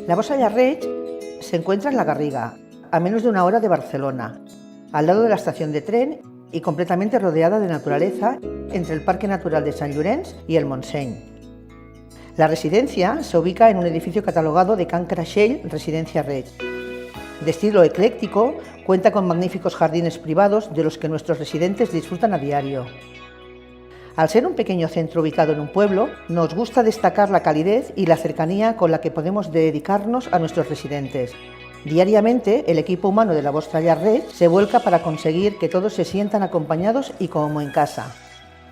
La Vostra Llar Reig se encuentra en La Garriga, a menos de una hora de Barcelona, al lado de la estación de tren y completamente rodeada de naturaleza entre el Parque Natural de Sant Llorenç y el Montseny. La residencia se ubica en un edificio catalogado de Can Creixell Residencia Reig. De estilo ecléctico, cuenta con magníficos jardines privados de los que nuestros residentes disfrutan a diario. Al ser un pequeño centro ubicado en un pueblo, nos gusta destacar la calidez y la cercanía con la que podemos dedicarnos a nuestros residentes. Diariamente, el equipo humano de la Vostra Llar Reig se vuelca para conseguir que todos se sientan acompañados y como en casa.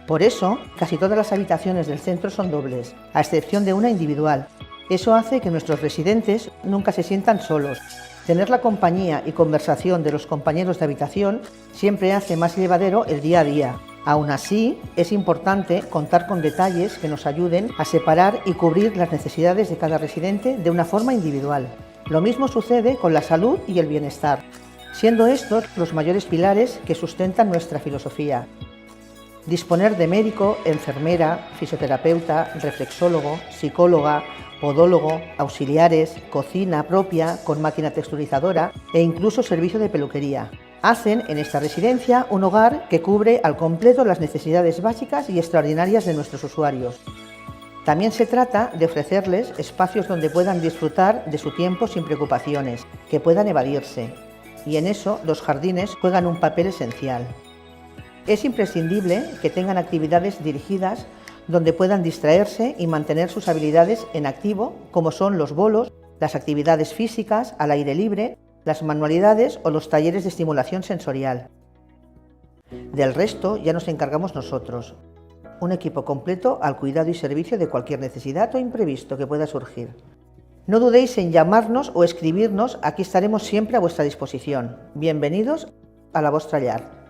Por eso, casi todas las habitaciones del centro son dobles, a excepción de una individual. Eso hace que nuestros residentes nunca se sientan solos. Tener la compañía y conversación de los compañeros de habitación siempre hace más llevadero el día a día. Aún así, es importante contar con detalles que nos ayuden a separar y cubrir las necesidades de cada residente de una forma individual. Lo mismo sucede con la salud y el bienestar, siendo estos los mayores pilares que sustentan nuestra filosofía. Disponer de médico, enfermera, fisioterapeuta, reflexólogo, psicóloga, podólogo, auxiliares, cocina propia con máquina texturizadora e incluso servicio de peluquería hacen en esta residencia un hogar que cubre al completo las necesidades básicas y extraordinarias de nuestros usuarios. También se trata de ofrecerles espacios donde puedan disfrutar de su tiempo sin preocupaciones, que puedan evadirse, y en eso los jardines juegan un papel esencial. Es imprescindible que tengan actividades dirigidas donde puedan distraerse y mantener sus habilidades en activo, como son los bolos, las actividades físicas al aire libre, las manualidades o los talleres de estimulación sensorial. Del resto ya nos encargamos nosotros, un equipo completo al cuidado y servicio de cualquier necesidad o imprevisto que pueda surgir. No dudéis en llamarnos o escribirnos, aquí estaremos siempre a vuestra disposición. Bienvenidos a la Vostra Llar.